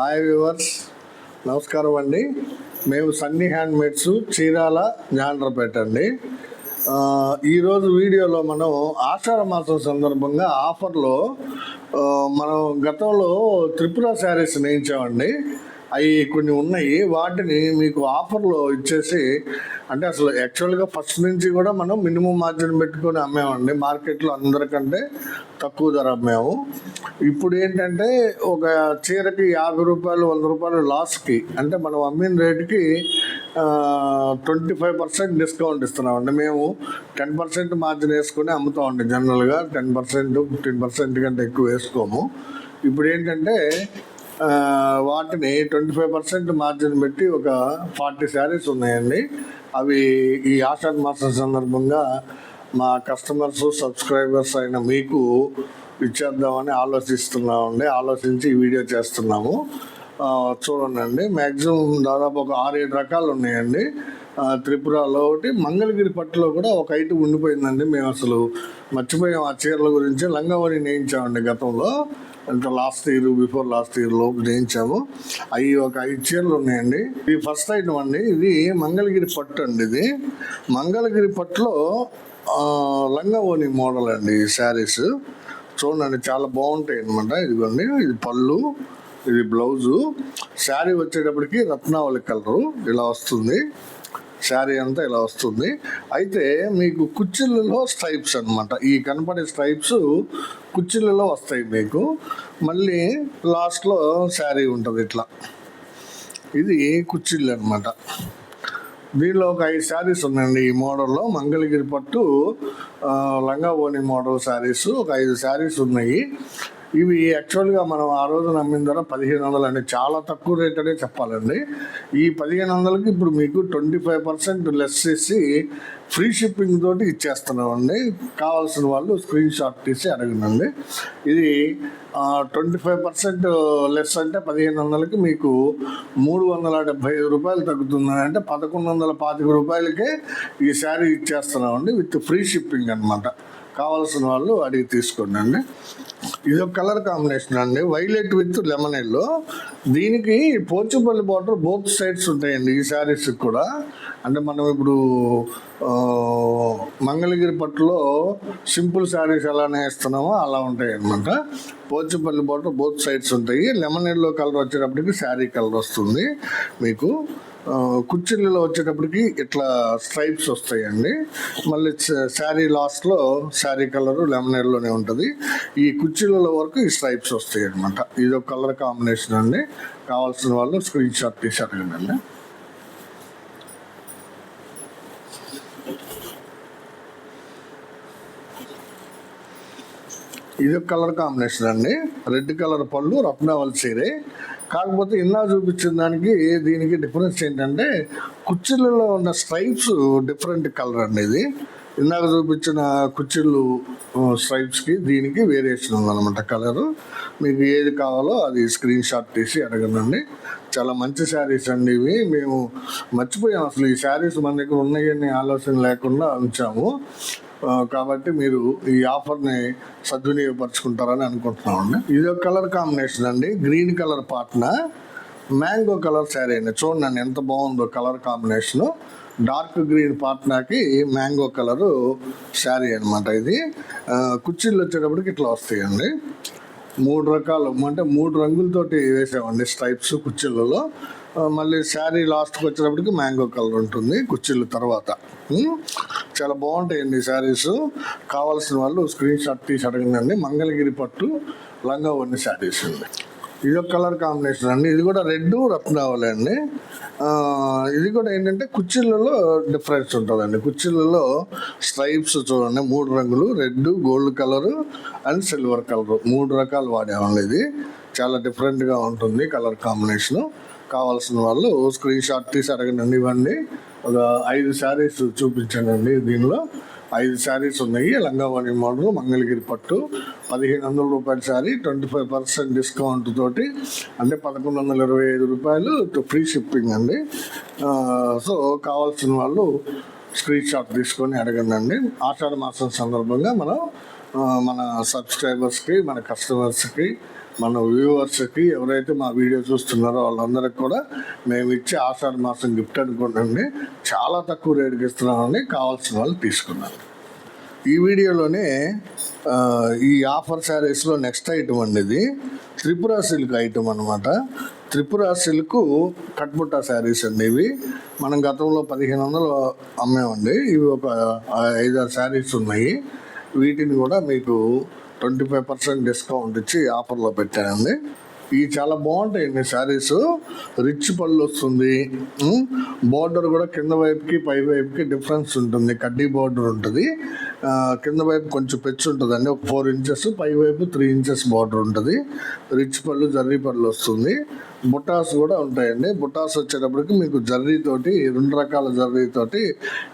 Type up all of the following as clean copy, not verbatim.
Hi viewers, నమస్కారం అండి. మేము సన్నీ హ్యాండ్మేడ్స్ చీరాల జాండ్రపేట అండి. ఈరోజు వీడియోలో మనం ఆషాఢ మాసం సందర్భంగా ఆఫర్లో మనం గతంలో త్రిపుర శారీస్ నేయించామండి. అవి కొన్ని ఉన్నాయి, వాటిని మీకు ఆఫర్లో ఇచ్చేసి, అంటే అసలు యాక్చువల్గా ఫస్ట్ నుంచి కూడా మనం మినిమం మార్జిన్ పెట్టుకొని అమ్మామండి. మార్కెట్లో అందరికంటే తక్కువ ధర అమ్మాము. ఇప్పుడు ఏంటంటే ఒక చీరకి 50 రూపాయలు 100 రూపాయలు లాస్కి, అంటే మనం అమ్మిన రేటుకి 25% డిస్కౌంట్ ఇస్తున్నామండి. మేము 10% మార్జిన్ వేసుకొని అమ్ముతామండి. జనరల్గా 10% 15% కంటే ఎక్కువ వేసుకోము. ఇప్పుడు ఏంటంటే వాటిని 25% మార్జిన్ పెట్టి ఒక 40 శారీస్ ఉన్నాయండి. అవి ఈ ఆషాఢ మాసం సందర్భంగా మా కస్టమర్స్ సబ్స్క్రైబర్స్ అయిన మీకు ఇచ్చేద్దామని ఆలోచించి ఈ వీడియో చేస్తున్నాము. చూడండి, మ్యాక్సిమం దాదాపు ఒక 6-7 రకాలు ఉన్నాయండి. త్రిపురలో ఒకటి, మంగళగిరి పట్టులో కూడా ఒక ఐటమ్ ఉండిపోయిందండి. మేము అసలు మర్చిపోయాం ఆ చీరల గురించి. లంగావని నేయించామండి గతంలో, అంటే బిఫోర్ లాస్ట్ ఇయర్ లోపు నేయించాము. అవి ఒక 5 చీరలు ఉన్నాయండి. ఇది ఫస్ట్ ఐటమ్ అండి. ఇది మంగళగిరి పట్టు అండి. ఇది మంగళగిరి పట్టులో లంగావోని మోడల్ అండి. ఈ శారీస్ చూడండి, చాలా బాగుంటాయి అనమాట. ఇదిగోండి, ఇది పళ్ళు, ఇది బ్లౌజు. శారీ వచ్చేటప్పటికి రత్నావళి కలరు ఇలా వస్తుంది. శారీ అంతా ఇలా వస్తుంది. అయితే మీకు కుచ్చిళ్ళలో స్ట్రైప్స్ అనమాట. ఈ కనపడే స్ట్రైప్స్ కుచ్చిళ్ళలో వస్తాయి మీకు. మళ్ళీ లాస్ట్లో శారీ ఉంటుంది ఇట్లా. ఇది కుచ్చిళ్ళు అనమాట. దీనిలో ఒక 5 శారీస్ ఉన్నాయండి ఈ మోడల్లో. మంగళగిరి పట్టు లంగావోని మోడల్ శారీస్ ఒక 5 శారీస్ ఉన్నాయి. ఇవి యాక్చువల్గా మనం ఆ రోజు నమ్మిన ధర 1500 అండి. చాలా తక్కువ రేట్ అనే చెప్పాలండి. ఈ 1500కి ఇప్పుడు మీకు 25% లెస్ చేసి ఫ్రీ షిప్పింగ్ తోటి ఇచ్చేస్తున్నామండి. కావాల్సిన వాళ్ళు స్క్రీన్ షాట్ తీసి అడగండి. ఇది 25% లెస్ అంటే 1500కి మీకు 375 రూపాయలు తగ్గుతుంది. అంటే 1125 రూపాయలకే ఈ శారీ ఇచ్చేస్తున్నామండి, విత్ ఫ్రీ షిప్పింగ్ అనమాట. కావాల్సిన వాళ్ళు అడిగి తీసుకోండి అండి. ఇది ఒక కలర్ కాంబినేషన్ అండి, వైలెట్ విత్ లెమన్ ఎల్లో. దీనికి పోచంపల్లి బార్డర్ బోత్ సైడ్స్ ఉంటాయండి ఈ శారీస్ కూడా. అంటే మనం ఇప్పుడు మంగళగిరి పట్టులో సింపుల్ శారీస్ ఎలానే వేస్తున్నామో అలా ఉంటాయి అనమాట. పోచంపల్లి బార్డర్ బోత్ సైడ్స్ ఉంటాయి. లెమన్ ఎల్లో కలర్ వచ్చేటప్పటికి శారీ కలర్ వస్తుంది మీకు. కుచ్చిళ్ళలో వచ్చేటప్పటికి ఇట్లా స్ట్రైప్స్ వస్తాయండి. మళ్ళీ శారీ లాస్ట్లో శారీ కలరు లెమన్ ఎల్లోనే ఉంటుంది. ఈ కుచ్చిళ్ళలో వరకు ఈ స్ట్రైప్స్ వస్తాయి అనమాట. ఇది ఒక కలర్ కాంబినేషన్ అండి. కావాల్సిన వాళ్ళు స్క్రీన్ షాట్ తీసి అడగండి. ఇది ఒక కలర్ కాంబినేషన్ అండి. రెడ్ కలర్ పళ్ళు, రత్నావళి చీరే. కాకపోతే ఇలా చూపించిన దానికి దీనికి డిఫరెన్స్ ఏంటంటే కుచ్చిళ్ళలో ఉన్న స్ట్రైప్స్ డిఫరెంట్ కలర్ అండి. ఇది ఇందాక చూపించిన కుచ్చిళ్ళు స్ట్రైప్స్కి దీనికి వేరియేషన్ ఉందన్నమాట కలరు. మీకు ఏది కావాలో అది స్క్రీన్ షాట్ తీసి అడగండి. చాలా మంచి శారీస్ అండి ఇవి. మేము మర్చిపోయాం అసలు ఈ శారీస్ మన దగ్గర ఉన్నాయని ఆలోచన లేకుండా ఉంచాము. కాబట్టి మీరు ఈ ఆఫర్ని సద్వినియోగపరుచుకుంటారని అనుకుంటున్నామండి. ఇది ఒక కలర్ కాంబినేషన్ అండి. Green colour Patna mango colour sari అండి. చూడండి ఎంత బాగుందో కలర్ కాంబినేషను. డార్క్ గ్రీన్ పాట్నాకి మ్యాంగో కలరు శారీ అనమాట. ఇది కుర్చీలు వచ్చేటప్పటికి ఇట్లా వస్తాయండి. 3 రకాలు, అంటే 3 రంగులతోటి వేసామండి స్ట్రైప్స్ కుర్చీలలో. మళ్ళీ శారీ లాస్ట్కి వచ్చేటప్పటికి మ్యాంగో కలర్ ఉంటుంది కుర్చీల తర్వాత. చాలా బాగుంటాయండి శారీస్. కావాల్సిన వాళ్ళు స్క్రీన్ షాట్ తీసి అడగండి. మంగళగిరి పట్టు లంగావోని శారీస్ అండి. ఇది ఒక కలర్ కాంబినేషన్ అండి. ఇది కూడా రెడ్ రత్నావళి అండి. ఇది కూడా ఏంటంటే కుర్చీలలో డిఫరెన్స్ ఉంటుందండి. కుర్చీలలో స్ట్రైప్స్ చూడండి, 3 రంగులు, red, gold colour and silver colour, 3 రకాలు వాడామండి. ఇది చాలా డిఫరెంట్గా ఉంటుంది కలర్ కాంబినేషను. కావాల్సిన వాళ్ళు స్క్రీన్ షాట్ తీసి అడగండి. ఇవ్వండి, ఒక 5 శారీస్ చూపించానండి. దీనిలో 5 శారీస్ ఉన్నాయి. లంగావోని మోడల్ మంగళగిరి పట్టు 1500 రూపాయల శారీ 25% డిస్కౌంట్ తోటి, అంటే 1125 రూపాయలు ఫ్రీ షిప్పింగ్ అండి. సో కావాల్సిన వాళ్ళు స్క్రీన్ షాట్ తీసుకొని అడగండి. ఆషాఢ మాసం సందర్భంగా మన సబ్స్క్రైబర్స్కి, మన కస్టమర్స్కి మన వ్యూవర్స్కి ఎవరైతే మా వీడియో చూస్తున్నారో వాళ్ళందరికీ కూడా మేము ఇచ్చే ఆషాఢ మాసం గిఫ్ట్ అనుకోండి. చాలా తక్కువ రేటుకి ఇస్తున్నామని కావాల్సిన వాళ్ళు తీసుకున్నారు. ఈ వీడియోలోనే ఈ ఆఫర్ శారీస్లో నెక్స్ట్ ఐటమ్ అండి, ఇది త్రిపుర సిల్క్ ఐటమ్ అనమాట. త్రిపుర సిల్క్ కట్బుట్టా శారీస్ అండి. ఇవి మనం గతంలో 1500 అమ్మామండి. ఇవి ఒక 5-6 శారీస్ ఉన్నాయి. వీటిని కూడా మీకు 25% డిస్కౌంట్ ఇచ్చి ఆఫర్లో పెట్టానండి. ఇవి చాలా బాగుంటాయండి శారీస్. రిచ్ పళ్ళు వస్తుంది. బార్డర్ కూడా కింద వైపుకి పై వైపుకి డిఫరెన్స్ ఉంటుంది. కడ్డీ బార్డర్ ఉంటుంది. కింద వైపు కొంచెం పెచ్చు ఉంటుందండి, ఒక 4 ఇంచెస్, పై వైపు 3 ఇంచెస్ బార్డర్ ఉంటుంది. రిచ్ పళ్ళు, జర్రీ పళ్ళు వస్తుంది. బుటాస్ కూడా ఉంటాయండి. బుటాస్ వచ్చేటప్పటికి మీకు జర్రీతోటి, 2 రకాల జర్రీతోటి,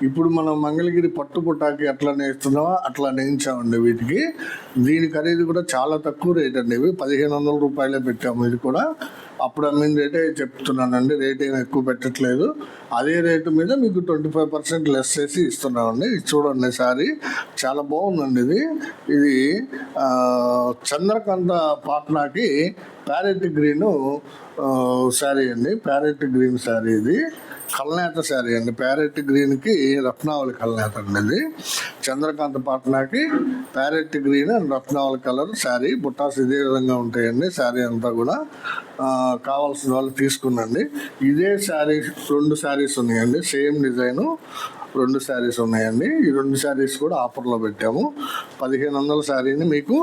ఇప్పుడు మనం మంగళగిరి పట్టు బుటాకి ఎట్లా నేస్తున్నామో అట్లా నేయించామండి వీటికి. దీని ఖరీదు కూడా చాలా తక్కువ రేట్ అండి. ఇవి 1500 రూపాయలే పెట్టాము. ఇది కూడా అప్పుడు అమ్మిన రేటే చెప్తున్నానండి, రేట్ ఏమి ఎక్కువ పెట్టట్లేదు. అదే రేటు మీద మీకు 25% లెస్ చేసి ఇస్తున్నామండి. ఇది చూడండి శారీ చాలా బాగుందండి. ఇది చంద్రకాంత పాట్నాకి ప్యారెట్ గ్రీను శారీ అండి. ప్యారెట్ గ్రీన్ శారీ, ఇది కల్నేత శారీ అండి. ప్యారెట్ గ్రీన్కి రత్నావళి కల్నేత అండి. ఇది చంద్రకాంత పాట్నాకి parrot green and Ratnavali colour sari. బుట్టాస్ ఇదే విధంగా ఉంటాయండి. శారీ అంతా కూడా కావాల్సిన వాళ్ళు తీసుకున్నాండి. ఇదే శారీ 2 శారీస్ ఉన్నాయండి, సేమ్ డిజైను 2 శారీస్ ఉన్నాయండి. ఈ 2 శారీస్ కూడా ఆఫర్లో పెట్టాము. 1500 శారీని మీకు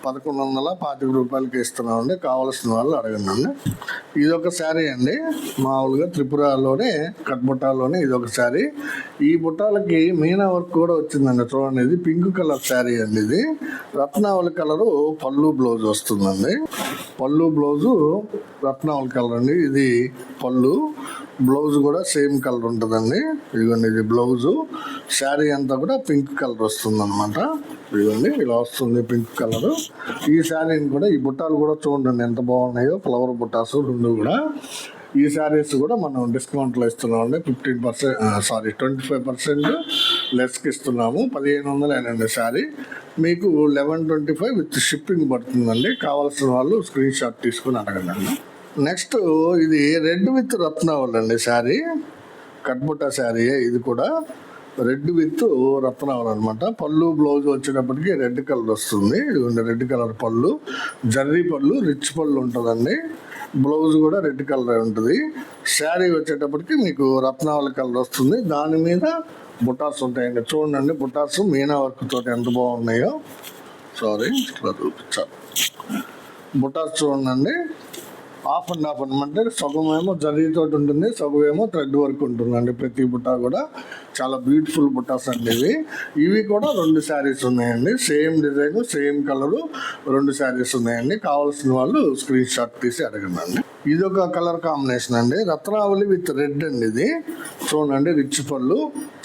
1125 రూపాయలకి ఇస్తున్నామండి. కావాల్సిన వాళ్ళు అడగండి. ఇదొక శారీ అండి, మామూలుగా త్రిపురలోనే కట్బుట్టాలోనే ఇదొక శారీ. ఈ బుట్టాలకి మీనా వర్క్ కూడా వచ్చిందండి. చూడండి, ఇది పింక్ కలర్ శారీ అండి. ఇది రత్నావళి కలరు పళ్ళు బ్లౌజ్ వస్తుందండి. పళ్ళు బ్లౌజు రత్నావళి కలర్ అండి. ఇది పళ్ళు, బ్లౌజ్ కూడా సేమ్ కలర్ ఉంటుందండి. ఇదిగోండి, ఇది బ్లౌజు. శారీ అంతా కూడా పింక్ కలర్ వస్తుంది అనమాట. ఇదిగోండి, ఇలా వస్తుంది పింక్ కలర్. ఈ శారీని కూడా, ఈ బుట్టాలు కూడా చూడండి ఎంత బాగున్నాయో, ఫ్లవర్ బుట్టాసు 2 కూడా. ఈ శారీస్ కూడా మనం డిస్కౌంట్లో ఇస్తున్నామండి. 25% లెస్కి ఇస్తున్నాము. 1500 శారీ మీకు 1125 విత్ షిప్పింగ్ పడుతుందండి. కావాల్సిన వాళ్ళు స్క్రీన్ షాట్ తీసుకుని అడగండి. నెక్స్ట్ ఇది రెడ్ విత్ రత్నావళి అండి శారీ. కట్బుట్టా శారీ ఇది కూడా రెడ్ విత్ రత్నావళి అనమాట. పళ్ళు బ్లౌజ్ వచ్చేటప్పటికి రెడ్ కలర్ వస్తుంది. ఇది రెడ్ కలర్ పళ్ళు, జర్రీ పళ్ళు, రిచ్ పళ్ళు ఉంటుందండి. బ్లౌజ్ కూడా రెడ్ కలర్ ఉంటుంది. శారీ వచ్చేటప్పటికి మీకు రత్నావళి కలర్ వస్తుంది. దాని మీద బుటాస్ ఉంటాయండి. చూడండి, బుటాస్ మీనా వర్క్ తోటి ఎంత బాగున్నాయో. సారీ, ఇట్లా చూపించాలి. బుటాస్ చూడండి, హాఫ్ అండ్ హాఫ్ అనమాట. సగం ఏమో జరీతోటి ఉంటుంది, సగం ఏమో థ్రెడ్ వర్క్ ఉంటుందండి. ప్రతి బుట్ట కూడా చాలా బ్యూటిఫుల్ బుట్టాస్ అండి. ఇవి కూడా 2 శారీస్ ఉన్నాయండి. Same design, same colour, 2 saris ఉన్నాయండి. కావాల్సిన వాళ్ళు స్క్రీన్ షాట్ తీసి అడగండి. ఇది ఒక కలర్ కాంబినేషన్ అండి, రత్నావళి విత్ రెడ్ అండి. ఇది చూడండి, రిచ్ పళ్ళు,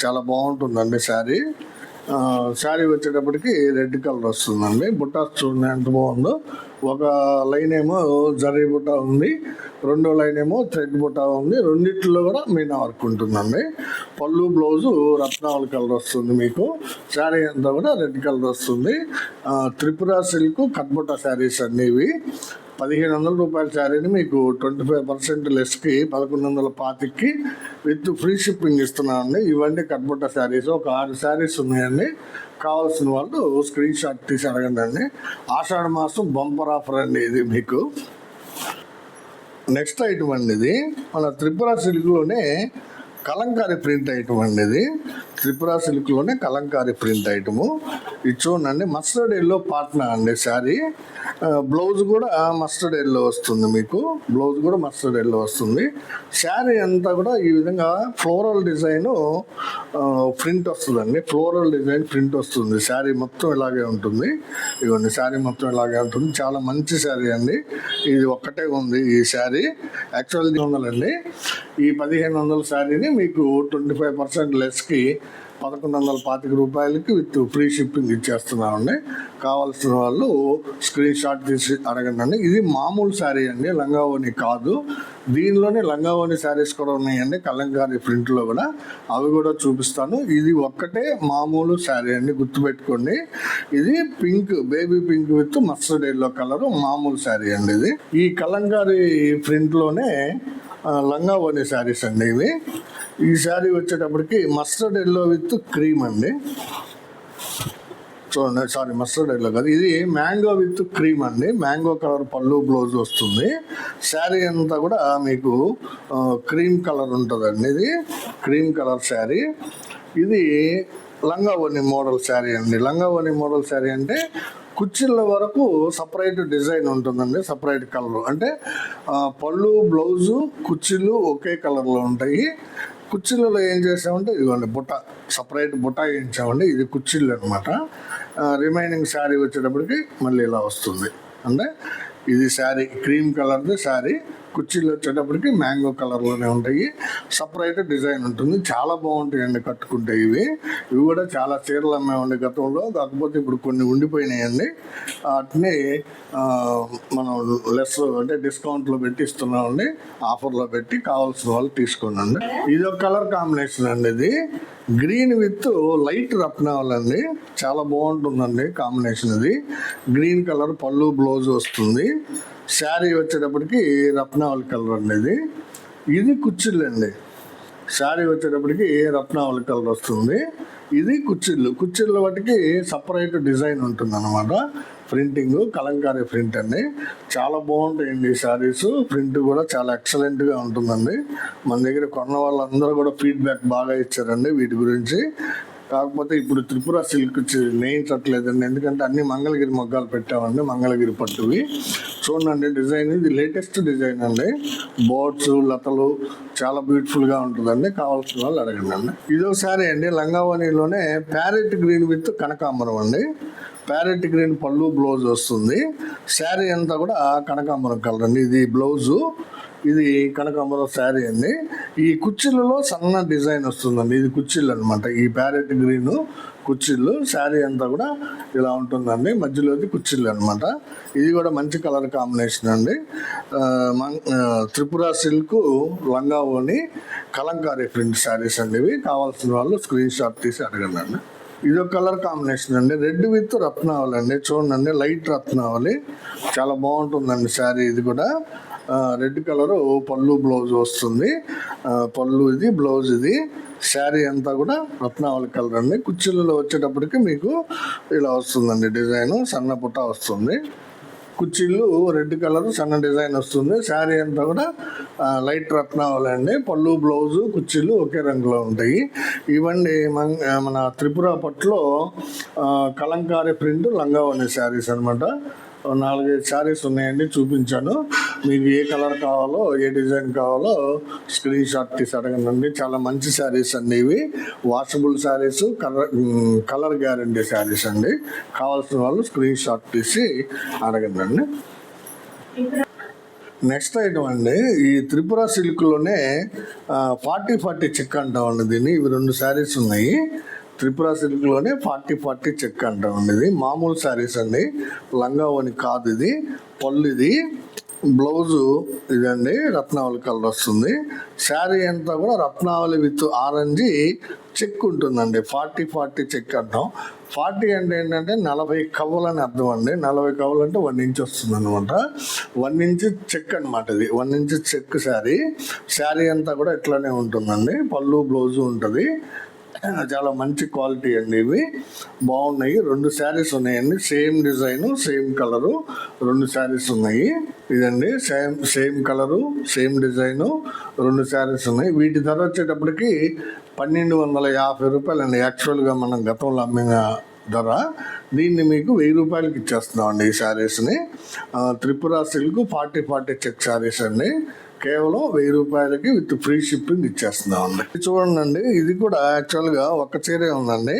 చాలా బాగుంటుందండి శారీ. శారీ వచ్చేటప్పటికి రెడ్ కలర్ వస్తుందండి. బుట్టాస్ చూడండి ఎంత బాగుందో. ఒక లైన్ ఏమో జరీ బుట్ట ఉంది, 2వ లైన్ ఏమో థ్రెడ్ బుట్ట ఉంది. రెండిట్లో కూడా మీనా వర్క్ ఉంటుందండి. పళ్ళు బ్లౌజు రత్నావళి కలర్ వస్తుంది మీకు. శారీ అంతా కూడా రెడ్ కలర్ వస్తుంది. త్రిపుర సిల్క్ కట్బుట్టా శారీస్ అండి ఇవి. 1500 రూపాయల శారీని మీకు 25% లెస్కి 1125కి విత్ ఫ్రీ షిప్పింగ్ ఇస్తున్నానండి. ఇవన్నీ కట్బుట్టా శారీస్ ఒక 6 శారీస్ ఉన్నాయండి. కావాల్సిన వాళ్ళు స్క్రీన్ షాట్ తీసి అడగండి. ఆషాఢ మాసం బంపర్ ఆఫర్ అండి ఇది మీకు. నెక్స్ట్ ఐటమ్ అండి, ఇది మన త్రిపుర సిల్క్లోనే కలంకారీ ప్రింట్ ఐటమ్ అండి. ఇది త్రిపుర సిల్క్లోనే కలంకారీ ప్రింట్ ఐటము. ఇది చూడండి, మస్టర్డ్ ఎల్లో పాట్నా అండి శారీ. బ్లౌజ్ కూడా మస్టర్డ్ ఎల్లో వస్తుంది మీకు. బ్లౌజ్ కూడా మస్టర్డ్ ఎల్లో వస్తుంది. శారీ అంతా కూడా ఈ విధంగా ఫ్లోరల్ డిజైన్ ప్రింట్ వస్తుందండి. ఫ్లోరల్ డిజైన్ ప్రింట్ వస్తుంది. శారీ మొత్తం ఇలాగే ఉంటుంది. ఇవన్నీ శారీ మొత్తం ఇలాగే ఉంటుంది. చాలా మంచి శారీ అండి. ఇది ఒక్కటే ఉంది ఈ శారీ. యాక్చువల్లీ 1500 అండి. ఈ 1500 శారీని మీకు 25% లెస్కి 1125 రూపాయలకి విత్ ఫ్రీ షిప్పింగ్ ఇచ్చేస్తున్నామండి. కావాల్సిన వాళ్ళు స్క్రీన్ షాట్ తీసి అడగండి. ఇది మామూలు శారీ అండి, లంగావోని కాదు. దీనిలోనే లంగావోని శారీస్ కూడా ఉన్నాయండి కలంకారీ ప్రింట్లో కూడా, అవి కూడా చూపిస్తాను. ఇది ఒక్కటే మామూలు శారీ అండి, గుర్తుపెట్టుకోండి. ఇది pink, baby pink with mustard yellow colour మామూలు శారీ అండి. ఇది ఈ కలంకారీ ప్రింట్లోనే లంగావోని శారీస్ అండి ఇవి. ఈ శారీ వచ్చేటప్పటికి మస్టర్డ్ ఎల్లో విత్ క్రీమ్ అండి. చూడండి, సారీ మస్టర్డ్ ఎల్లో కాదు, ఇది మ్యాంగో విత్ క్రీమ్ అండి. మ్యాంగో కలర్ పళ్ళు బ్లౌజ్ వస్తుంది. శారీ అంతా కూడా మీకు క్రీమ్ కలర్ ఉంటుందండి. ఇది క్రీమ్ కలర్ శారీ. ఇది లంగావోని మోడల్ శారీ అండి. లంగావోని మోడల్ శారీ అంటే కుచ్చిళ్ళ వరకు సపరేట్ డిజైన్ ఉంటుందండి, సపరేట్ కలర్. అంటే పళ్ళు బ్లౌజు కుచ్చిళ్ళు ఒకే కలర్లో ఉంటాయి. కుచ్చిళ్ళలో ఏం చేసామంటే ఇదిగోండి బుట్ట, సపరేట్ బుట్ట వేయించామండి. ఇది కుచ్చిళ్ళు అనమాట. రిమైనింగ్ శారీ వచ్చేటప్పటికి మళ్ళీ ఇలా వస్తుంది. అంటే ఇది శారీ క్రీమ్ కలర్ది శారీ, కుర్చీలు వచ్చేటప్పటికి మ్యాంగో కలర్లోనే ఉంటాయి. సపరేట్ డిజైన్ ఉంటుంది. చాలా బాగుంటాయండి కట్టుకుంటే. ఇవి కూడా చాలా చీరలు అమ్మేవండి గతంలో, కాకపోతే ఇప్పుడు కొన్ని ఉండిపోయినాయండి. వాటిని మనం లెస్ అంటే డిస్కౌంట్లో పెట్టి ఇస్తున్నామండి, ఆఫర్లో పెట్టి. కావాల్సిన వాళ్ళు తీసుకోండి. ఇది ఒక కలర్ కాంబినేషన్ అండి. ఇది గ్రీన్ విత్ లైట్ రత్నావళి అండి, చాలా బాగుంటుందండి కాంబినేషన్. ఇది గ్రీన్ కలర్ పళ్ళు బ్లౌజ్ వస్తుంది. శారీ వచ్చేటప్పటికి రత్నావళి కలర్ అండి. ఇది కుచ్చిళ్ళు అండి. శారీ వచ్చేటప్పటికి రత్నావళి కలర్ వస్తుంది. ఇది కుచ్చిళ్ళ వాటికి సపరేట్ డిజైన్ ఉంటుంది అనమాట. ప్రింటింగ్ కలంకారీ ప్రింట్ అండి. చాలా బాగుంటాయండి ఈ శారీస్. ప్రింట్ కూడా చాలా ఎక్సలెంట్గా ఉంటుందండి. మన దగ్గర కొన్న వాళ్ళందరూ కూడా ఫీడ్బ్యాక్ బాగా ఇచ్చారండి వీటి గురించి. కాకపోతే ఇప్పుడు త్రిపుర సిల్క్ నేయించట్లేదండి, ఎందుకంటే అన్ని మంగళగిరి మొగ్గాలు పెట్టామండి, మంగళగిరి పట్టువి. చూడండి డిజైన్, ఇది లేటెస్ట్ డిజైన్ అండి. బోర్డ్స్ లతలు చాలా బ్యూటిఫుల్గా ఉంటుందండి. కావాల్సిన వాళ్ళు అడగండి అండి. ఇదో శారీ అండి, లంగావోనిలోనే ప్యారెట్ గ్రీన్ విత్ కనకాంబరం అండి. ప్యారెట్ గ్రీన్ పళ్ళు బ్లౌజ్ వస్తుంది. శారీ అంతా కూడా కనకాంబరం కలర్ అండి. ఇది బ్లౌజు, ఇది కనకాంబరం శారీ అండి. ఈ కుచ్చిళ్ళలో సన్న డిజైన్ వస్తుందండి. ఇది కుచ్చిళ్ళు అనమాట. ఈ ప్యారెట్ గ్రీన్ కుచ్చిళ్ళు. శారీ అంతా కూడా ఇలా ఉంటుందండి, మధ్యలోది కుచ్చిళ్ళు అనమాట. ఇది కూడా మంచి కలర్ కాంబినేషన్ అండి. త్రిపుర సిల్క్ లంగావోని కలంకారీ ప్రింట్ శారీస్ అండి ఇవి. కావాల్సిన వాళ్ళు స్క్రీన్ షాట్ తీసి అడగండి అండి. ఇదొక కలర్ కాంబినేషన్ అండి, రెడ్ విత్ రత్నావళి అండి. చూడండి లైట్ రత్నావళి, చాలా బాగుంటుందండి శారీ. ఇది కూడా రెడ్ కలరు పళ్ళు బ్లౌజ్ వస్తుంది. పళ్ళు ఇది, బ్లౌజ్ ఇది. శారీ అంతా కూడా రత్నావళి కలర్ అండి. కుచ్చిళ్ళలో వచ్చేటప్పటికి మీకు ఇలా వస్తుందండి డిజైను, సన్న పుట్ట వస్తుంది. కుచ్చిళ్ళు రెడ్ కలర్ సన్న డిజైన్ వస్తుంది. శారీ అంతా కూడా లైట్ రత్నావళి అండి. పళ్ళు బ్లౌజు కుచ్చిళ్ళు ఒకే రంగులో ఉంటాయి. ఇవన్నీ మన త్రిపుర పట్టులో కలంకారీ ప్రింట్ లంగావోని శారీస్ అనమాట. 4-5 శారీస్ ఉన్నాయండి, చూపించాను. మీకు ఏ కలర్ కావాలో ఏ డిజైన్ కావాలో స్క్రీన్ షాట్ తీసి అడగండి. చాలా మంచి శారీస్ అండి ఇవి. Washable saris, colour guarantee saris అండి. కావాల్సిన వాళ్ళు స్క్రీన్ షాట్ తీసి అడగండి. నెక్స్ట్ ఐటమ్ అండి, ఈ త్రిపుర సిల్క్లోనే 40-40 చెక్ అంటామండి దీన్ని. ఇవి 2 శారీస్ ఉన్నాయి. త్రిపుర సిల్క్లోనే 40-40 చెక్ అంటామండి. ఇది మామూలు శారీస్ అండి, లంగావోని కాదు. ఇది పళ్ళు, ఇది బ్లౌజు ఇదండి, రత్నావళి కలర్ వస్తుంది. శారీ అంతా కూడా రత్నావళి విత్ ఆరెంజ్ చెక్ ఉంటుందండి. 40-40 చెక్ అంటాం. 40 అంటే ఏంటంటే 40 కవ్వలని అర్థం అండి. 40 కవ్వలు అంటే 1 ఇంచ్ వస్తుంది అనమాట. 1 ఇంచ్ చెక్ అనమాట. ఇది 1 ఇంచ్ చెక్ శారీ. శారీ అంతా కూడా ఇట్లానే ఉంటుందండి. పళ్ళు బ్లౌజు ఉంటుంది. చాలా మంచి క్వాలిటీ అండి ఇవి, బాగున్నాయి. 2 శారీస్ ఉన్నాయండి, same design same colour. 2 saris ఉన్నాయి. ఇదండి same colour same design 2 saris ఉన్నాయి. వీటి ధర వచ్చేటప్పటికి 1250 రూపాయలు అండి. యాక్చువల్గా మనం గతంలో అమ్మిన ధర. దీన్ని మీకు 1000 రూపాయలకి ఇచ్చేస్తున్నామండి ఈ శారీస్ని. త్రిపుర సిల్క్ 40-40 చెక్ శారీస్ అండి. కేవలం 1000 రూపాయలకి విత్ ఫ్రీ షిప్పింగ్ ఇచ్చేస్తున్నామండి. చూడండి, ఇది కూడా యాక్చువల్గా ఒక చీరే ఉందండి.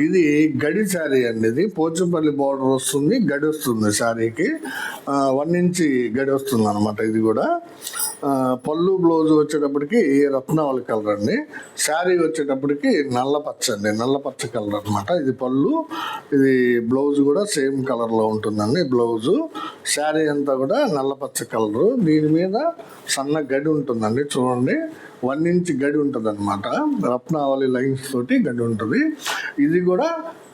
ఇది గడి శారీ అండి. ఇది పోచంపల్లి బార్డర్ వస్తుంది, గడి వస్తుంది శారీకి. 1 ఇంచ్ గడి వస్తుంది అనమాట. ఇది కూడా పళ్ళు బ్లౌజ్ వచ్చేటప్పటికి రత్నావళి కలర్ అండి. శారీ వచ్చేటప్పటికి నల్లపచ్చ అండి, నల్లపచ్చ కలర్ అనమాట. ఇది పళ్ళు, ఇది బ్లౌజ్ కూడా సేమ్ కలర్లో ఉంటుందండి. బ్లౌజు శారీ అంతా కూడా నల్లపచ్చ కలరు. దీని మీద సన్న గడి ఉంటుందండి, చూడండి. 1 ఇంచ్ గడి ఉంటుంది అనమాట. రత్నావళి లైన్స్ తోటి గడి ఉంటుంది. ఇది కూడా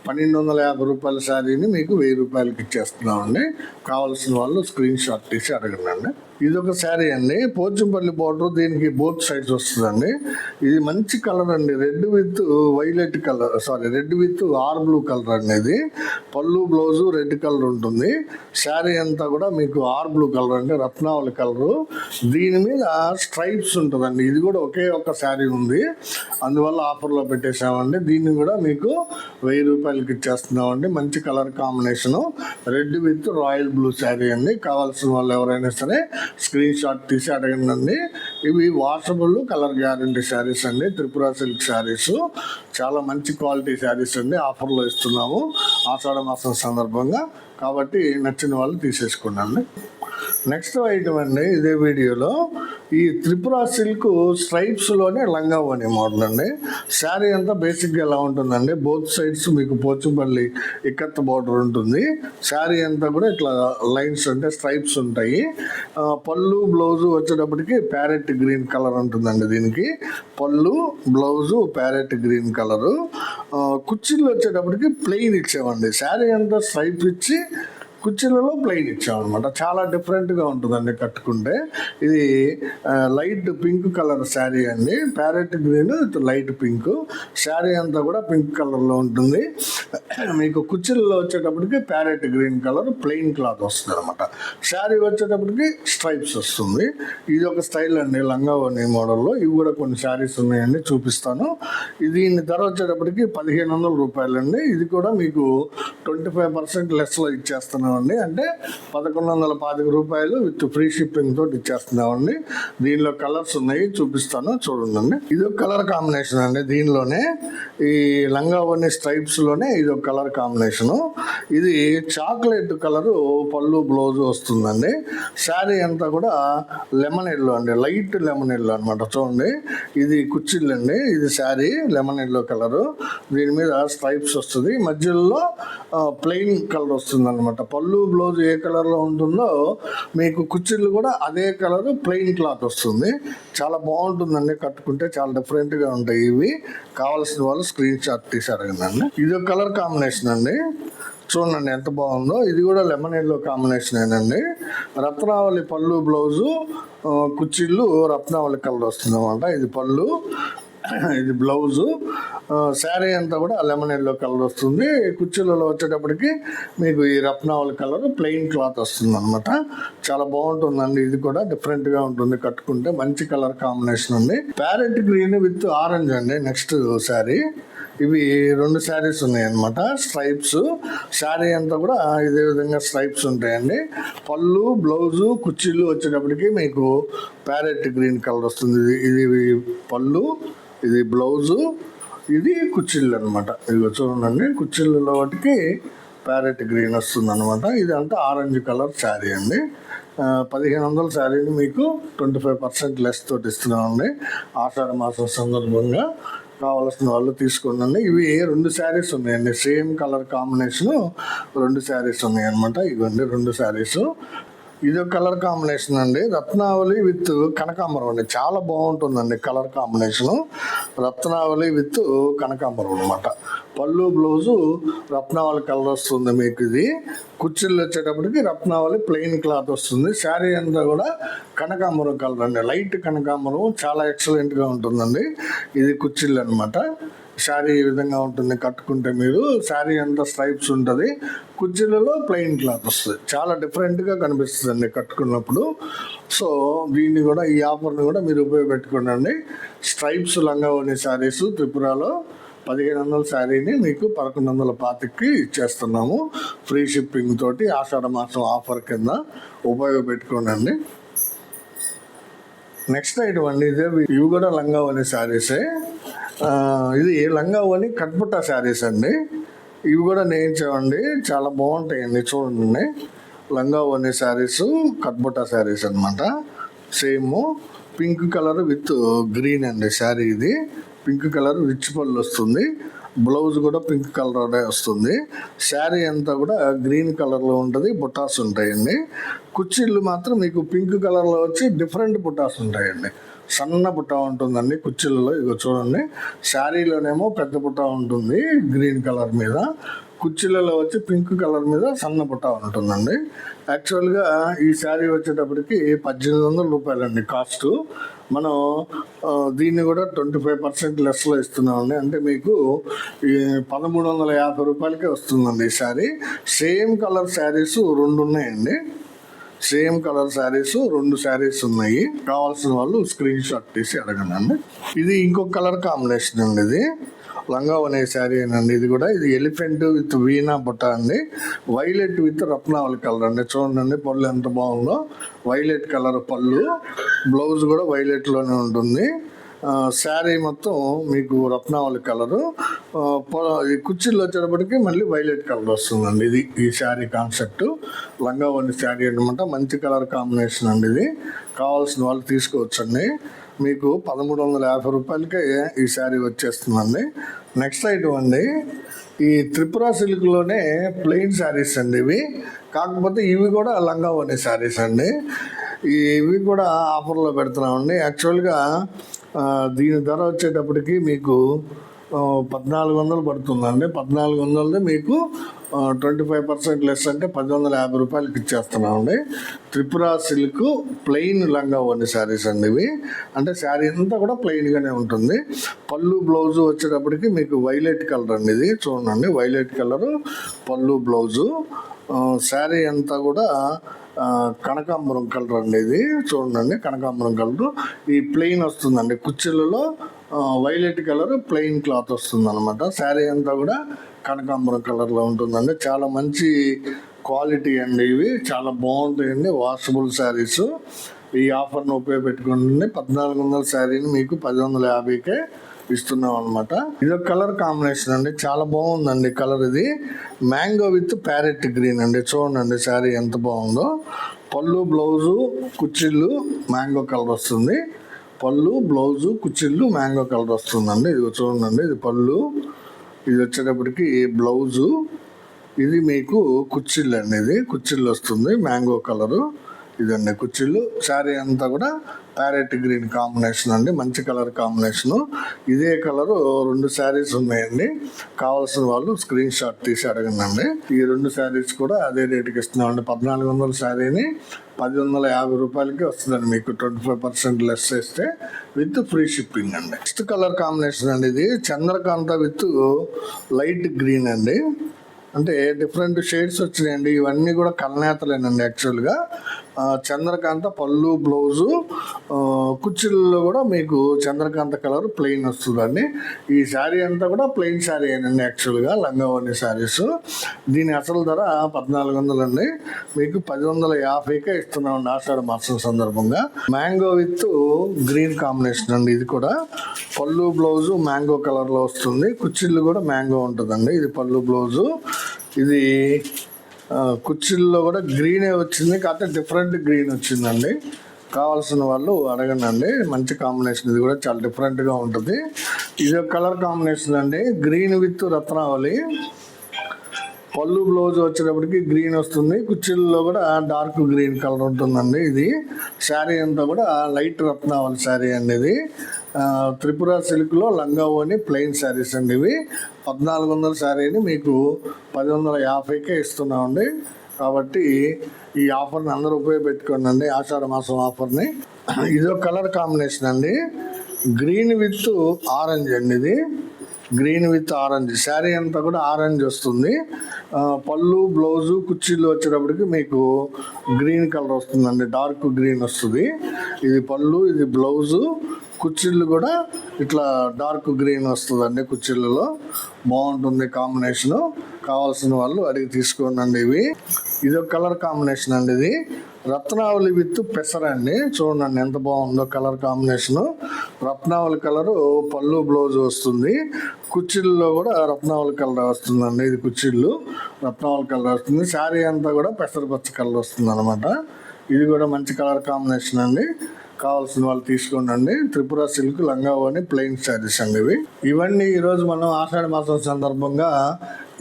1250 రూపాయల శారీని మీకు 1000 రూపాయలకి ఇచ్చేస్తున్నామండి. కావాల్సిన వాళ్ళు స్క్రీన్ షాట్ తీసి అడగండి. ఇది ఒక శారీ అండి, పోచంపల్లి బార్డర్. దీనికి బోత్ సైడ్స్ వస్తుందండి. ఇది మంచి కలర్ అండి, red with violet colour, red with or blue colour అండి. ఇది పళ్ళు బ్లౌజు రెడ్ కలర్ ఉంటుంది. శారీ అంతా కూడా మీకు ఆర్ బ్లూ కలర్ అండి, రత్నావళి కలరు. దీని మీద స్ట్రైప్స్ ఉంటుందండి. ఇది కూడా ఒకే ఒక శారీ ఉంది, అందువల్ల ఆఫర్లో పెట్టేసామండి. దీన్ని కూడా మీకు 1000 రూపాయలకి ఇచ్చేస్తున్నామండి. మంచి colour combination, red with royal blue sari అండి. కావాల్సిన వాళ్ళు ఎవరైనా సరే స్క్రీన్ షాట్ తీసి అడగండి. ఇవి వాషబుల్, కలర్ గ్యారంటీ శారీస్ అండి. త్రిపుర సిల్క్ శారీస్, చాలా మంచి క్వాలిటీ శారీస్ అండి. ఆఫర్లో ఇస్తున్నాము ఆషాఢ మాసం సందర్భంగా, కాబట్టి నచ్చిన వాళ్ళు తీసేసుకోండి. నెక్స్ట్ ఐటమ్ అండి, ఇదే వీడియోలో ఈ త్రిపుర సిల్క్ స్ట్రైప్స్లోనే లంగా ఓని మోడల్ అండి. శారీ అంతా బేసిక్గా ఎలా ఉంటుందండి, బోత్ సైడ్స్ మీకు పోచంపల్లి ఇక్కత్ బార్డర్ ఉంటుంది. శారీ అంతా కూడా ఇట్లా లైన్స్ అంటే స్ట్రైప్స్ ఉంటాయి. పళ్ళు బ్లౌజు వచ్చేటప్పటికి ప్యారెట్ గ్రీన్ కలర్ ఉంటుందండి. దీనికి పళ్ళు బ్లౌజు ప్యారెట్ గ్రీన్ కలరు. కుర్చీలు వచ్చేటప్పటికి ప్లెయిన్ ఇచ్చామండి. శారీ అంతా స్ట్రైప్ ఇచ్చి కుర్చీలలో ప్లెయిన్ ఇచ్చామన్నమాట. చాలా డిఫరెంట్గా ఉంటుందండి కట్టుకుంటే. ఇది లైట్ పింక్ కలర్ శారీ అండి, parrot green with light pink. Sari అంతా కూడా పింక్ కలర్లో ఉంటుంది. మీకు కుర్చీలలో వచ్చేటప్పటికి parrot green colour plain cloth వస్తుంది అనమాట. శారీ వచ్చేటప్పటికి స్ట్రైప్స్ వస్తుంది. ఇది ఒక స్టైల్ అండి లంగా ఓని మోడల్లో. ఇవి కూడా కొన్ని శారీస్ ఉన్నాయండి, చూపిస్తాను. దీని ధర వచ్చేటప్పటికి 1500 రూపాయలండి. ఇది కూడా మీకు 25% లెస్లో ఇచ్చేస్తున్నాం అండి. అంటే 1125 రూపాయలు విత్ ఫ్రీ షిప్పింగ్ తోటి ఇచ్చేస్తున్నామండి. దీనిలో కలర్స్ ఉన్నాయి, చూపిస్తాను చూడండి. ఇది ఒక కలర్ కాంబినేషన్ అండి. దీనిలోనే ఈ లంగా ఓని స్ట్రైప్స్ లోనే ఇది ఒక కలర్ కాంబినేషను. ఇది చాక్లెట్ కలరు పళ్ళు బ్లౌజ్ వస్తుందండి. శారీ అంతా కూడా లెమన్ ఎల్లో అండి, లైట్ లెమన్ ఎల్లో అనమాట. చూడండి, ఇది కుర్చీలు అండి. ఇది శారీ లెమన్ ఎల్లో కలరు. దీని మీద స్ట్రైప్స్ వస్తుంది, మధ్యలో ప్లెయిన్ కలర్ వస్తుంది అనమాట. పళ్ళు బ్లౌజ్ ఏ కలర్లో ఉంటుందో మీకు కుర్చీలు కూడా అదే కలర్ ప్లెయిన్ క్లాత్ వస్తుంది. చాలా బాగుంటుందండి కట్టుకుంటే, చాలా డిఫరెంట్గా ఉంటాయి ఇవి. కావాల్సిన వాళ్ళు స్క్రీన్ షాట్ తీసి అడగండి. ఇది ఒక కలర్ కాంబినేషన్ అండి, చూడండి ఎంత బాగుందో. ఇది కూడా లెమన్ ఎల్లో కాంబినేషన్ ఏనండి. రత్నావళి పళ్ళు బ్లౌజు, కుర్చీలు రత్నావళి కలర్ వస్తుంది అనమాట. ఇది పళ్ళు, ఇది బ్లౌజు. శారీ అంతా కూడా లెమన్ ఎల్లో కలర్ వస్తుంది. కుర్చీలలో వచ్చేటప్పటికి మీకు ఈ రత్నావళి కలర్ ప్లెయిన్ క్లాత్ వస్తుంది అనమాట. చాలా బాగుంటుందండి. ఇది కూడా డిఫరెంట్గా ఉంటుంది కట్టుకుంటే, మంచి కలర్ కాంబినేషన్ ఉంది. ప్యారెట్ గ్రీన్ విత్ ఆరెంజ్ అండి నెక్స్ట్ శారీ. ఇవి 2 శారీస్ ఉన్నాయి అనమాట, స్ట్రైప్స్. శారీ అంతా కూడా ఇదే విధంగా స్ట్రైప్స్ ఉంటాయండి. పళ్ళు బ్లౌజు కుర్చీలు వచ్చేటప్పటికి మీకు ప్యారెట్ గ్రీన్ కలర్ వస్తుంది. ఇది పళ్ళు, ఇది బ్లౌజు, ఇది కుర్చీలు అనమాట. ఇదిగో చూడండి, కుర్చీలలో వాటికి ప్యారెట్ గ్రీన్ వస్తుంది అనమాట. ఇది అంతా ఆరెంజ్ కలర్ శారీ అండి. 1500 శారీని మీకు 25% లెస్ తోటి ఇస్తున్నామండి ఆషాఢ మాసం సందర్భంగా. కావాల్సిన వాళ్ళు తీసుకోండి. ఇవి 2 శారీస్ ఉన్నాయండి, సేమ్ కలర్ కాంబినేషను 2 శారీస్ ఉన్నాయి అనమాట. ఇవ్వండి 2 శారీస్. ఇది ఒక కలర్ కాంబినేషన్ అండి, రత్నావళి విత్ కనకాంబరం అండి. చాలా బాగుంటుందండి కలర్ కాంబినేషను. రత్నావళి విత్ కనకాంబరం అనమాట. పళ్ళు బ్లౌజు రత్నావళి కలర్ వస్తుంది మీకు. ఇది కుర్చీలు వచ్చేటప్పటికి రత్నావళి ప్లెయిన్ క్లాత్ వస్తుంది. శారీ అంతా కూడా కనకాంబరం కలర్ అండి, లైట్ కనకాంబరం. చాలా ఎక్సలెంట్గా ఉంటుందండి. ఇది కుర్చీలు అనమాట. శారీ ఈ విధంగా ఉంటుంది కట్టుకుంటే. మీరు శారీ అంతా స్ట్రైప్స్ ఉంటుంది, కుర్చీలలో ప్లెయిన్ క్లాత్ వస్తుంది. చాలా డిఫరెంట్గా కనిపిస్తుంది అండి కట్టుకున్నప్పుడు. సో దీన్ని కూడా, ఈ ఆఫర్ని కూడా మీరు ఉపయోగపెట్టుకోండి. స్ట్రైప్స్ లంగా ఓని శారీస్ త్రిపురలో 1500 శారీని మీకు 1125కి ఇచ్చేస్తున్నాము ఫ్రీ షిప్పింగ్ తోటి. ఆషాఢ మాసం ఆఫర్ కింద ఉపయోగపెట్టుకోండి. నెక్స్ట్ ఐటమ్ అండి, ఇవి కూడా లంగా ఓని శారీసే. ఇది లంగా ఓని కట్బుట్టా శారీస్ అండి. ఇవి కూడా నేయించామండి, చాలా బాగుంటాయండి. చూడండి, లంగా ఓని శారీస్, కట్బుట్టా శారీస్ అనమాట. Same pink colour with green అండి శారీ. ఇది పింక్ కలర్ రిచ్ పళ్ళు వస్తుంది. బ్లౌజ్ కూడా పింక్ కలర్ వస్తుంది. శారీ అంతా కూడా గ్రీన్ కలర్లో ఉంటుంది. బుట్టాస్ ఉంటాయండి. కుర్చీలు మాత్రం మీకు పింక్ కలర్లో వచ్చి డిఫరెంట్ బుట్టాస్ ఉంటాయండి. సన్న బుట్ట ఉంటుందండి కుర్చీలలో. ఇగో చూడండి, శారీలోనేమో పెద్ద బుట్ట ఉంటుంది గ్రీన్ కలర్ మీద, కుర్చీలలో వచ్చి పింక్ కలర్ మీద సన్న బుట్ట ఉంటుందండి. యాక్చువల్గా ఈ శారీ వచ్చేటప్పటికి 1800 రూపాయలండి కాస్ట్. మనం దీన్ని కూడా 25% లెస్లో ఇస్తున్నామండి. అంటే మీకు ఈ 1350 రూపాయలకే వస్తుందండి ఈ శారీ. సేమ్ కలర్ శారీస్ 2 ఉన్నాయండి. సేమ్ కలర్ శారీస్ 2 శారీస్ ఉన్నాయి. కావాల్సిన వాళ్ళు స్క్రీన్ షాట్ తీసి అడగండి. ఇది ఇంకొక కలర్ కాంబినేషన్ అండి. ఇది లంగా అనే శారీ అండి. ఇది కూడా ఇది ఎలిఫెంట్ విత్ వీణా బుట్ట అండి. వైలెట్ విత్ రత్నావళి కలర్ అండి. చూడండి పళ్ళు ఎంత బాగుందో. వైలెట్ కలర్ పళ్ళు, బ్లౌజ్ కూడా వైలెట్లోనే ఉంటుంది. శారీ మొత్తం మీకు రత్నావళి కలరు. ఈ కుర్చీలు వచ్చేటప్పటికి మళ్ళీ వైలెట్ కలర్ వస్తుందండి. ఇది ఈ శారీ కాన్సెప్ట్. లంగా ఓని శారీ అనమాట. మంచి కలర్ కాంబినేషన్ అండి. ఇది కావాల్సిన వాళ్ళు తీసుకోవచ్చండి. మీకు 1350 రూపాయలకే ఈ శారీ వచ్చేస్తుందండి. నెక్స్ట్ ఐటమ్ అండి, ఈ త్రిపుర సిల్క్లోనే ప్లెయిన్ శారీస్ అండి ఇవి. కాకపోతే ఇవి కూడా లంగా ఓని శారీస్ అండి. ఇవి కూడా ఆఫర్లో పెడుతున్నామండి. యాక్చువల్గా దీని ధర వచ్చేటప్పటికి మీకు 1400 పడుతుందండి. 1400 మీకు 25% లెస్ అంటే 1150 రూపాయలకి ఇచ్చేస్తున్నామండి. త్రిపుర సిల్క్ ప్లెయిన్ లంగా ఓని శారీస్ అండి ఇవి. అంటే శారీ అంతా కూడా ప్లెయిన్గానే ఉంటుంది. పళ్ళు బ్లౌజు వచ్చేటప్పటికి మీకు వైలెట్ కలర్ అండి. ఇది చూడండి, వైలెట్ కలరు పళ్ళు బ్లౌజు. శారీ అంతా కూడా కనకాంబరం కలర్ అండి. ఇది చూడండి, కనకాంబరం కలరు. ఈ ప్లెయిన్ వస్తుందండి. కుర్చీలలో వైలెట్ కలర్ ప్లెయిన్ క్లాత్ వస్తుంది అనమాట. శారీ అంతా కూడా కనకాంబరం కలర్లో ఉంటుందండి. చాలా మంచి క్వాలిటీ అండి. ఇవి చాలా బాగుంటాయండి. వాషబుల్ శారీస్. ఈ ఆఫర్ను ఉపయోగపెట్టుకుంటుంది. 1400 శారీని మీకు 1150కే ఇస్తున్నాం అనమాట. ఇదొక కలర్ కాంబినేషన్ అండి. చాలా బాగుందండి కలర్. ఇది మ్యాంగో విత్ ప్యారెట్ గ్రీన్ అండి. చూడండి శారీ ఎంత బాగుందో. పళ్ళు బ్లౌజు కుర్చీలు మ్యాంగో కలర్ వస్తుంది. పళ్ళు బ్లౌజు కుర్చీలు మ్యాంగో కలర్ వస్తుందండి. ఇది చూడండి, ఇది పళ్ళు, ఇది వచ్చేటప్పటికి బ్లౌజు, ఇది మీకు కుర్చీలు అండి. ఇది కుర్చీలు వస్తుంది మ్యాంగో కలరు. ఇదండి కుర్చీలు. శారీ అంతా కూడా ప్యారెట్ గ్రీన్ కాంబినేషన్ అండి. మంచి కలర్ కాంబినేషను. ఇదే కలరు 2 శారీస్ ఉన్నాయండి. కావాల్సిన వాళ్ళు స్క్రీన్ షాట్ తీసి అడగండి. ఈ 2 శారీస్ కూడా అదే రేటుకి ఇస్తున్నామండి. 1400 శారీని 1150 రూపాయలకి వస్తుందండి. మీకు 25% లెస్ చేస్తే విత్ ఫ్రీ షిప్పింగ్ అండి. నెక్స్ట్ కలర్ కాంబినేషన్ అండి. ఇది చంద్రకాంత విత్ లైట్ గ్రీన్ అండి. అంటే డిఫరెంట్ షేడ్స్ వచ్చినాయండి. ఇవన్నీ కూడా కల్నేతలేనండి. యాక్చువల్గా చంద్రకాంత పళ్ళు బ్లౌజు, కుర్చీలలో కూడా మీకు చంద్రకాంత కలర్ ప్లెయిన్ వస్తుందండి. ఈ శారీ అంతా కూడా ప్లెయిన్ శారీ అండి. యాక్చువల్గా లంగా ఓని శారీస్. దీని అసలు ధర 1400 అండి. మీకు 1150కే ఇస్తున్నామండి ఆషాఢ మాసం సందర్భంగా. మ్యాంగో విత్ గ్రీన్ కాంబినేషన్ అండి. ఇది కూడా పళ్ళు బ్లౌజు మ్యాంగో కలర్లో వస్తుంది. కుర్చీలు కూడా మ్యాంగో ఉంటుందండి. ఇది పళ్ళు బ్లౌజు. ఇది కుర్చీల్లో కూడా గ్రీనే వచ్చింది, కాకపోతే డిఫరెంట్ గ్రీన్ వచ్చిందండి. కావాల్సిన వాళ్ళు అడగండి. మంచి కాంబినేషన్. ఇది కూడా చాలా డిఫరెంట్గా ఉంటుంది. ఇది ఒక కలర్ కాంబినేషన్ అండి. Green with Ratnavali. పళ్ళు బ్లౌజ్ వచ్చేటప్పటికి గ్రీన్ వస్తుంది. కుర్చీల్లో కూడా డార్క్ గ్రీన్ కలర్ ఉంటుందండి. ఇది శారీ అంతా కూడా లైట్ రత్నావళి శారీ అండి. ఇది త్రిపుర సిల్క్లో లంగా ఓని ప్లెయిన్ శారీస్ అండి. ఇవి 1400 శారీని మీకు 1150కే ఇస్తున్నామండి. కాబట్టి ఈ ఆఫర్ని అందరూ ఉపయోగపెట్టుకోండి. ఆషాఢ మాసం ఆఫర్ని. ఇదొక కలర్ కాంబినేషన్ అండి. గ్రీన్ విత్ ఆరెంజ్ అండి. ఇది గ్రీన్ విత్ ఆరెంజ్. శారీ అంతా కూడా ఆరెంజ్ వస్తుంది. పళ్ళు బ్లౌజు కుర్చీలు వచ్చేటప్పటికి మీకు గ్రీన్ కలర్ వస్తుందండి. డార్క్ గ్రీన్ వస్తుంది. ఇది పళ్ళు, ఇది బ్లౌజు. కుర్చీలు కూడా ఇట్లా డార్క్ గ్రీన్ వస్తుందండి. కుర్చీలలో బాగుంటుంది కాంబినేషను. కావాల్సిన వాళ్ళు అడిగి తీసుకోండి. ఇది ఒక కలర్ కాంబినేషన్ అండి. ఇది రత్నావళి విత్ పెసర అండి. చూడండి ఎంత బాగుందో కలర్ కాంబినేషను. రత్నావళి కలరు పళ్ళు బ్లౌజ్ వస్తుంది. కుర్చీల్లో కూడా రత్నావళి కలర్ వస్తుందండి. ఇది కుర్చీలు రత్నావళి కలర్ వస్తుంది. శారీ అంతా కూడా పెసరపచ్చ కలర్ వస్తుంది అనమాట. ఇది కూడా మంచి కలర్ కాంబినేషన్ అండి. కావాల్సిన వాళ్ళు తీసుకోండి. త్రిపుర సిల్క్ లంగావోని ప్లెయిన్ శారీస్ అండి ఇవన్నీ. ఈరోజు మనం ఆషాఢ మాసం సందర్భంగా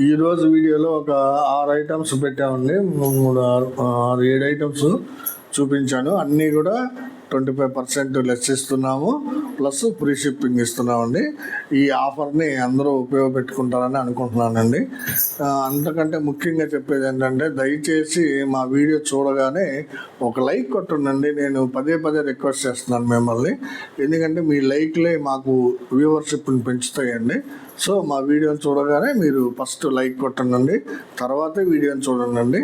ఈరోజు వీడియోలో ఒక 6 ఐటమ్స్ పెట్టామండి. 7 ఐటమ్స్ చూపించాను. అన్నీ కూడా 25% లెస్ ఇస్తున్నాము, ప్లస్ ఫ్రీ షిప్పింగ్ ఇస్తున్నామండి. ఈ ఆఫర్ని అందరూ ఉపయోగపెట్టుకుంటారని అనుకుంటున్నానండి. అంతకంటే ముఖ్యంగా చెప్పేది ఏంటంటే, దయచేసి మా వీడియో చూడగానే ఒక లైక్ కొట్టండి. నేను పదే రిక్వెస్ట్ చేస్తున్నాను మిమ్మల్ని. ఎందుకంటే మీ లైక్లే మాకు వ్యూవర్షిప్ని పెంచుతాయండి. సో మా వీడియోని చూడగానే మీరు ఫస్ట్ లైక్ కొట్టండి, తర్వాతే వీడియోని చూడండి.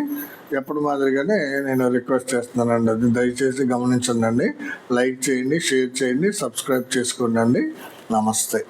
ఎప్పుడు మాదిరిగానే నేను రిక్వెస్ట్ చేస్తున్నానండి. అది దయచేసి గమనించండి. లైక్ చేయండి, షేర్ చేయండి, సబ్స్క్రైబ్ చేసుకోండి. నమస్తే.